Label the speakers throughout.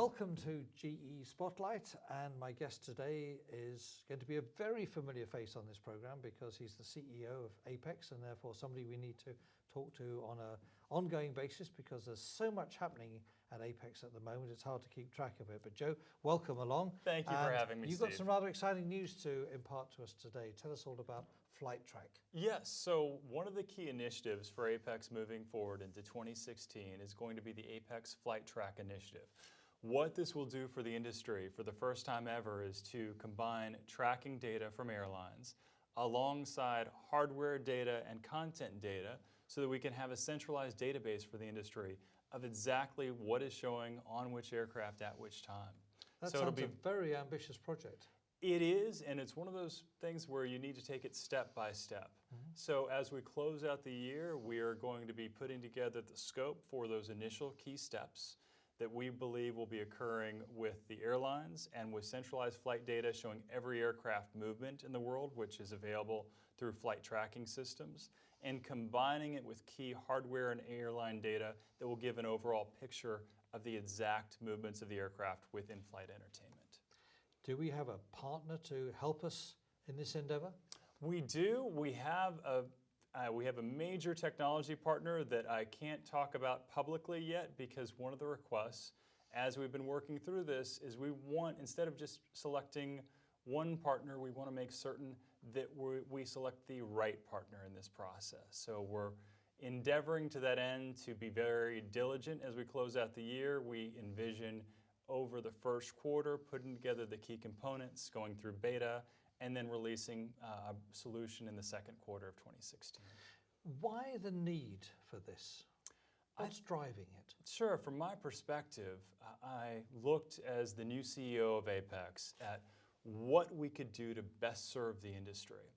Speaker 1: Welcome to GE Spotlight, and my guest today is going to be a very familiar face on this program because he's the CEO of APEX and therefore somebody we need to talk to on an ongoing basis because there's so much happening at APEX at the moment, it's hard to keep track of it. But Joe, welcome along.
Speaker 2: Thank you for having me,
Speaker 1: You've got some rather exciting news to impart to us today. Tell us all about Flight Track.
Speaker 2: Yes, so one of the key initiatives for APEX moving forward into 2016 is going to be the APEX Flight Track initiative. What this will do for the industry for the first time ever is to combine tracking data from airlines alongside hardware data and content data so that we can have a centralized database for the industry of exactly what is showing on which aircraft at which time.
Speaker 1: That sounds a very ambitious project.
Speaker 2: It is, and it's one of those things where you need to take it step by step. So as we close out the year, we are going to be putting together the scope for those initial key steps that we believe will be occurring with the airlines and with centralized flight data showing every aircraft movement in the world, which is available through flight tracking systems, and combining it with key hardware and airline data that will give an overall picture of the exact movements of the aircraft with in-flight entertainment.
Speaker 1: Do we have a partner to help us in this endeavor?
Speaker 2: We do. We have a major technology partner that I can't talk about publicly yet because one of the requests, as we've been working through this, is we want, instead of just selecting one partner, we want to make certain that we select the right partner in this process. So we're endeavoring to that end to be very diligent as we close out the year. We envision over the first quarter putting together the key components, going through beta, and then releasing a solution in the second quarter of 2016.
Speaker 1: Why the need for this? What's driving it?
Speaker 2: Sure, from my perspective, I looked as the new CEO of APEX at what we could do to best serve the industry.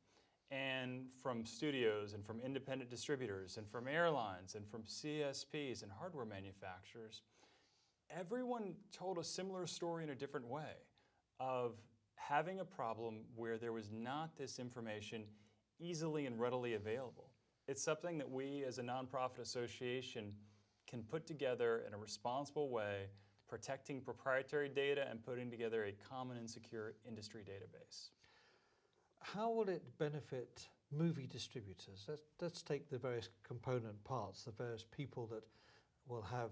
Speaker 2: And from studios and from independent distributors and from airlines and from CSPs and hardware manufacturers, everyone told a similar story in a different way of having a problem where there was not this information easily and readily available. It's something that we as a nonprofit association can put together in a responsible way, protecting proprietary data and putting together a common and secure industry database.
Speaker 1: How will it benefit movie distributors? Let's take the various component parts, the various people that will have,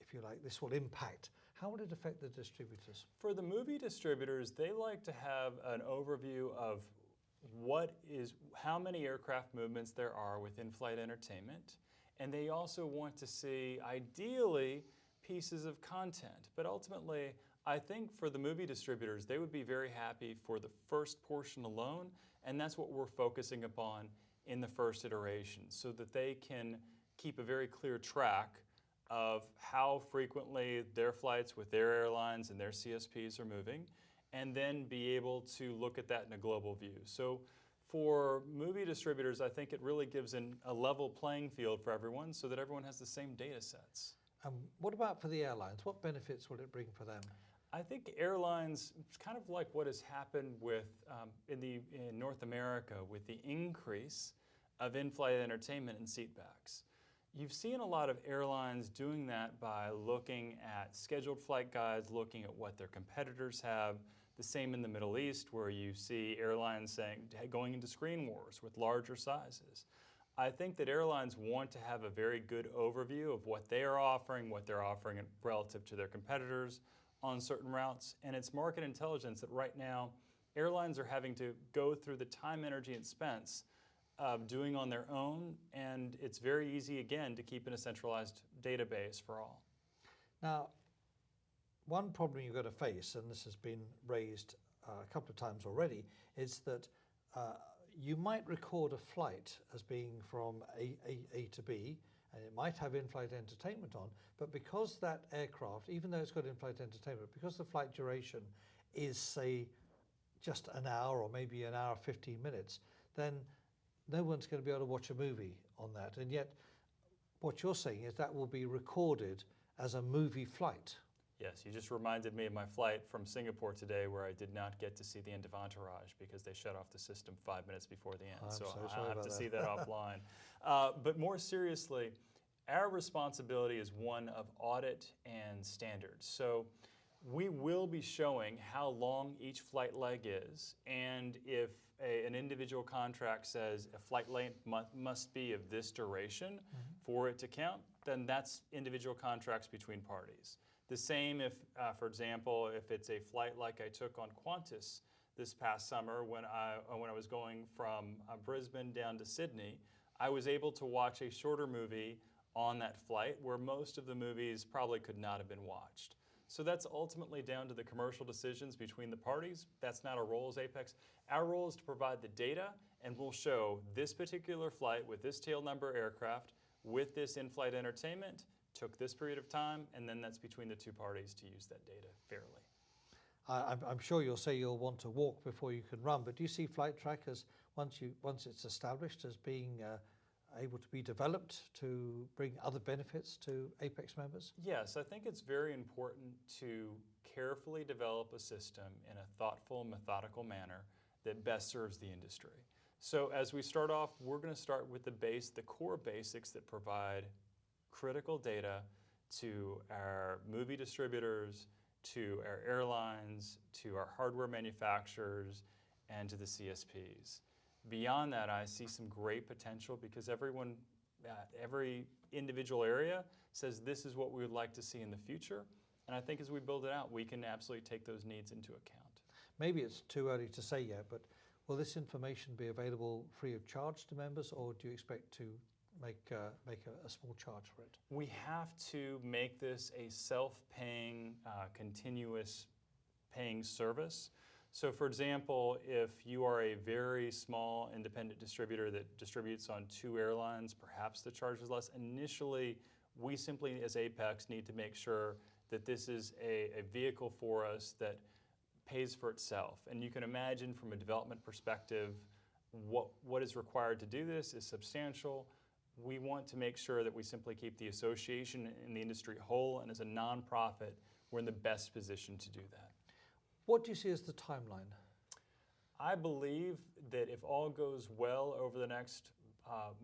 Speaker 1: if you like, this will impact. How will it affect the distributors?
Speaker 2: For the movie distributors, they like to have an overview of how many aircraft movements there are with in-flight entertainment, and they also want to see, ideally, pieces of content. But ultimately, I think for the movie distributors, they would be very happy for the first portion alone, and that's what we're focusing upon in the first iteration, so that they can keep a very clear track of how frequently their flights with their airlines and their CSPs are moving, and then be able to look at that in a global view. So for movie distributors, I think it really gives a level playing field for everyone so that everyone has the same data sets.
Speaker 1: What about for the airlines? What benefits will it bring for them?
Speaker 2: I think airlines, it's kind of like what has happened with in North America with the increase of in-flight entertainment and seatbacks. You've seen a lot of airlines doing that by looking at scheduled flight guides, looking at what their competitors have. The same in the Middle East, where you see airlines saying, going into screen wars with larger sizes. I think that airlines want to have a very good overview of what they are offering, what they're offering relative to their competitors on certain routes. And it's market intelligence that right now airlines are having to go through the time, energy, and expense of doing on their own, and it's very easy, again, to keep in a centralized database for all.
Speaker 1: Now, one problem you've got to face, and this has been raised a couple of times already, is that you might record a flight as being from A to B, and it might have in-flight entertainment on, but because that aircraft, even though it's got in-flight entertainment, because the flight duration is, say, just an hour or maybe an hour 15 minutes, then no one's going to be able to watch a movie on that. And yet, what you're saying is that will be recorded as a movie flight.
Speaker 2: Yes, you just reminded me of my flight from Singapore today where I did not get to see the end of Entourage because they shut off the system 5 minutes before the end. So I'll have to see that offline. But more seriously, our responsibility is one of audit and standards. So We will be showing how long each flight leg is, and if an individual contract says a flight length must be of this duration for it to count, then that's individual contracts between parties. The same if, for example, if it's a flight like I took on Qantas this past summer when I was going from Brisbane down to Sydney, I was able to watch a shorter movie on that flight where most of the movies probably could not have been watched. So that's ultimately down to the commercial decisions between the parties. That's not our role as Apex. Our role is to provide the data, and we'll show this particular flight with this tail number aircraft, with this in-flight entertainment, took this period of time, and then that's between the two parties to use that data fairly.
Speaker 1: I'm sure you'll say you'll want to walk before you can run, but do you see flight track as, once it's established, as being able to be developed to bring other benefits to Apex members?
Speaker 2: Yes, I think it's very important to carefully develop a system in a thoughtful, methodical manner that best serves the industry. So as we start off, we're going to start with the core basics that provide critical data to our movie distributors, to our airlines, to our hardware manufacturers, and to the CSPs. Beyond that, I see some great potential because every individual area says this is what we would like to see in the future. And I think as we build it out, we can absolutely take those needs into account.
Speaker 1: Maybe it's too early to say yet, but will this information be available free of charge to members, or do you expect to make a small charge for it?
Speaker 2: We have to make this a self-paying, continuous paying service. So for example, if you are a very small independent distributor that distributes on 2 airlines, perhaps the charge is less. Initially, we simply as Apex need to make sure that this is a vehicle for us that pays for itself. And you can imagine from a development perspective, what is required to do this is substantial. We want to make sure that we simply keep the association and the industry whole, and as a nonprofit, we're in the best position to do that.
Speaker 1: What do you see as the timeline?
Speaker 2: I believe that if all goes well over the next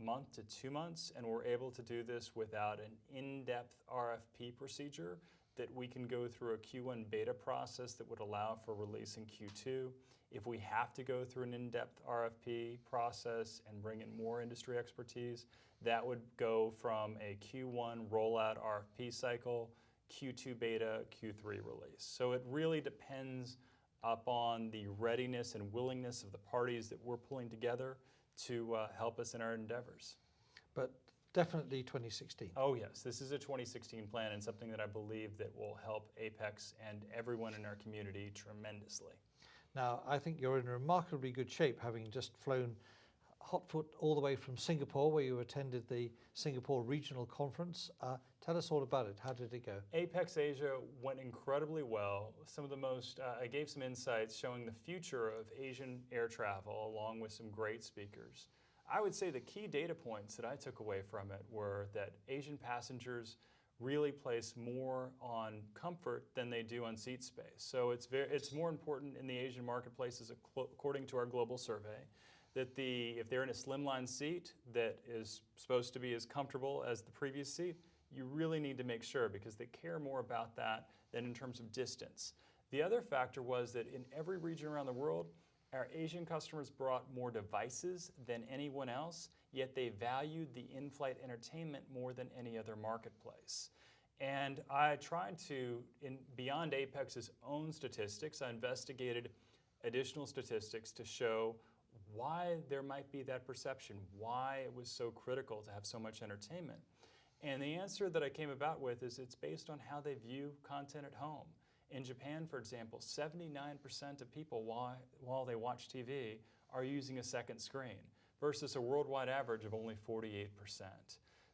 Speaker 2: month to 2 months, and we're able to do this without an in-depth RFP procedure, that we can go through a Q1 beta process that would allow for release in Q2. If we have to go through an in-depth RFP process and bring in more industry expertise, that would go from a Q1 rollout RFP cycle, Q2 beta, Q3 release. So it really depends upon the readiness and willingness of the parties that we're pulling together to help us in our endeavors.
Speaker 1: But definitely 2016.
Speaker 2: Oh yes, this is a 2016 plan and something that I believe that will help Apex and everyone in our community tremendously.
Speaker 1: Now, I think you're in remarkably good shape, having just flown hot foot all the way from Singapore, where you attended the Singapore Regional Conference. Tell us all about it. How did it go?
Speaker 2: APEX Asia went incredibly well. Some of the most, I gave some insights showing the future of Asian air travel along with some great speakers. I would say the key data points that I took away from it were that Asian passengers really place more on comfort than they do on seat space. So it's more important in the Asian marketplaces, according to our global survey, that if they're in a slimline seat that is supposed to be as comfortable as the previous seat, you really need to make sure, because they care more about that than in terms of distance. The other factor was that in every region around the world, our Asian customers brought more devices than anyone else, yet they valued the in-flight entertainment more than any other marketplace. And I tried to, beyond Apex's own statistics, I investigated additional statistics to show why there might be that perception, why it was so critical to have so much entertainment. And the answer that I came about with is it's based on how they view content at home. In Japan, for example, 79% of people, while they watch TV, are using a second screen, versus a worldwide average of only 48%.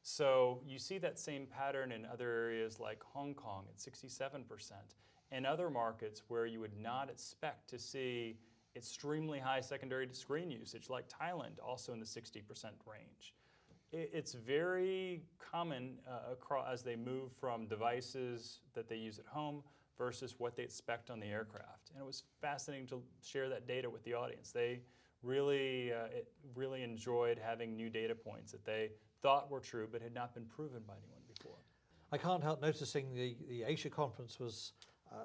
Speaker 2: So you see that same pattern in other areas like Hong Kong at 67%, and other markets where you would not expect to see extremely high secondary screen usage, like Thailand, also in the 60% range. It's very common as they move from devices that they use at home versus what they expect on the aircraft. And it was fascinating to share that data with the audience. They really enjoyed having new data points that they thought were true but had not been proven by anyone before.
Speaker 1: I can't help noticing the Asia conference was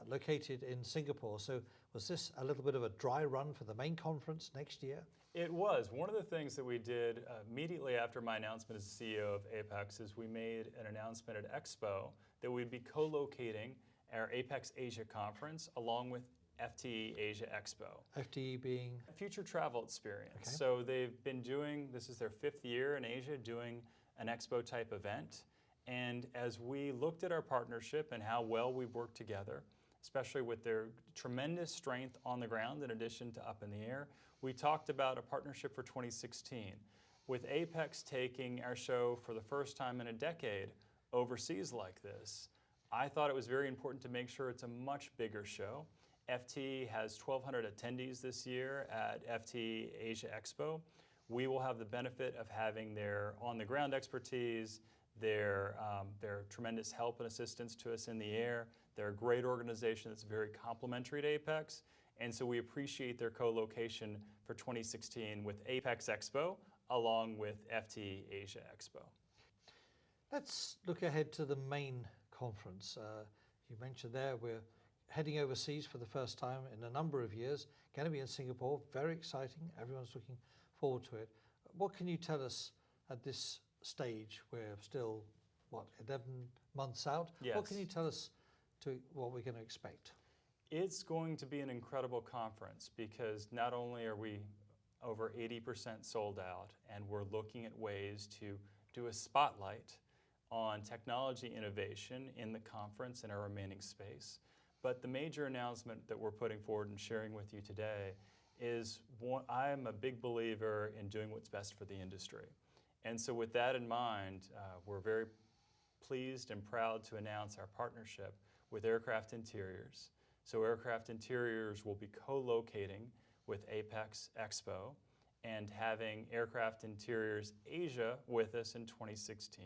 Speaker 1: located in Singapore. So was this a little bit of a dry run for the main conference next year?
Speaker 2: It was. One of the things that we did immediately after my announcement as CEO of APEX is we made an announcement at Expo that we'd be co-locating our APEX Asia conference along with FTE Asia Expo.
Speaker 1: FTE being?
Speaker 2: A future travel experience.
Speaker 1: Okay.
Speaker 2: So they've been doing, this is their 5th year in Asia, doing an expo type event. And as we looked at our partnership and how well we've worked together, especially with their tremendous strength on the ground in addition to up in the air, we talked about a partnership for 2016. With APEX taking our show for the first time in a decade overseas like this, I thought it was very important to make sure it's a much bigger show. FTE has 1,200 attendees this year at FTE Asia Expo. We will have the benefit of having their on-the-ground expertise, their tremendous help and assistance to us in the air. They're a great organization that's very complementary to APEX, and so we appreciate their co-location for 2016 with APEX Expo along with FTE Asia Expo.
Speaker 1: Let's look ahead to the main conference. You mentioned there we're heading overseas for the first time in a number of years, going to be in Singapore, very exciting, everyone's looking forward to it. What can you tell us at this stage? We're still, 11 months out?
Speaker 2: Yes.
Speaker 1: What can you tell us to what we're going to expect?
Speaker 2: It's going to be an incredible conference because not only are we over 80% sold out, and we're looking at ways to do a spotlight on technology innovation in the conference and our remaining space, but the major announcement that we're putting forward and sharing with you today is I'm a big believer in doing what's best for the industry. And so with that in mind, we're very pleased and proud to announce our partnership with Aircraft Interiors. So Aircraft Interiors will be co-locating with APEX Expo and having Aircraft Interiors Asia with us in 2016.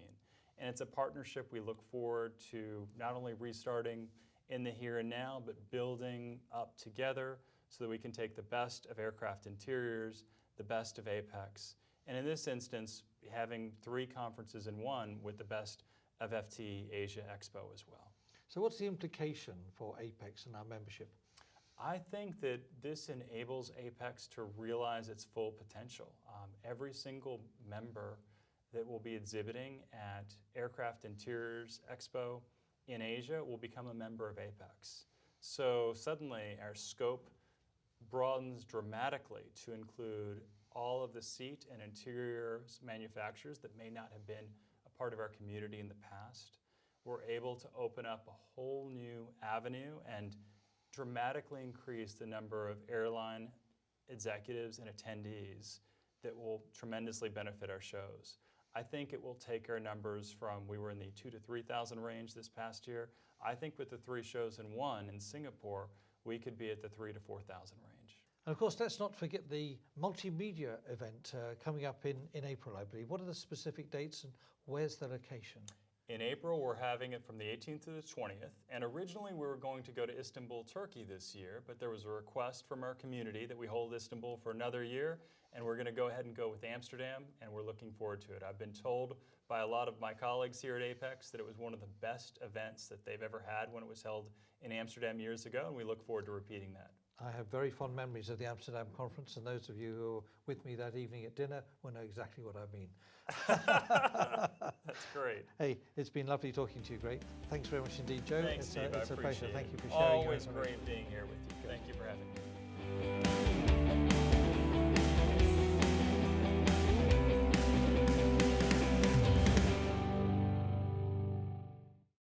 Speaker 2: And it's a partnership we look forward to not only restarting in the here and now, but building up together so that we can take the best of Aircraft Interiors, the best of APEX, and in this instance, having 3 conferences in one with the best of FTE Asia Expo as well.
Speaker 1: So what's the implication for APEX and our membership?
Speaker 2: I think that this enables APEX to realize its full potential. Every single member that will be exhibiting at Aircraft Interiors Expo in Asia will become a member of APEX. So suddenly our scope broadens dramatically to include all of the seat and interior manufacturers that may not have been a part of our community in the past. We're able to open up a whole new avenue and dramatically increase the number of airline executives and attendees that will tremendously benefit our shows. I think it will take our numbers from, we were in the 2,000 to 3,000 range this past year. I think with the 3 shows in one in Singapore, we could be at the 3,000 to 4,000 range.
Speaker 1: And of course, let's not forget the Multimedia event coming up in April, I believe. What are the specific dates and where's the location?
Speaker 2: In April, we're having it from the 18th to the 20th, and originally we were going to go to Istanbul, Turkey this year, but there was a request from our community that we hold Istanbul for another year, and we're going to go ahead and go with Amsterdam, and we're looking forward to it. I've been told by a lot of my colleagues here at APEX that it was one of the best events that they've ever had when it was held in Amsterdam years ago, and we look forward to repeating that.
Speaker 1: I have very fond memories of the Amsterdam conference, and those of you who were with me that evening at dinner will know exactly what I mean.
Speaker 2: That's great.
Speaker 1: Hey, it's been lovely talking to you, Greg. Thanks very much indeed, Joe.
Speaker 2: Thanks, Steve.
Speaker 1: It's a pleasure.
Speaker 2: It.
Speaker 1: Thank you for sharing.
Speaker 2: Always great being here with you. Thank you for having me.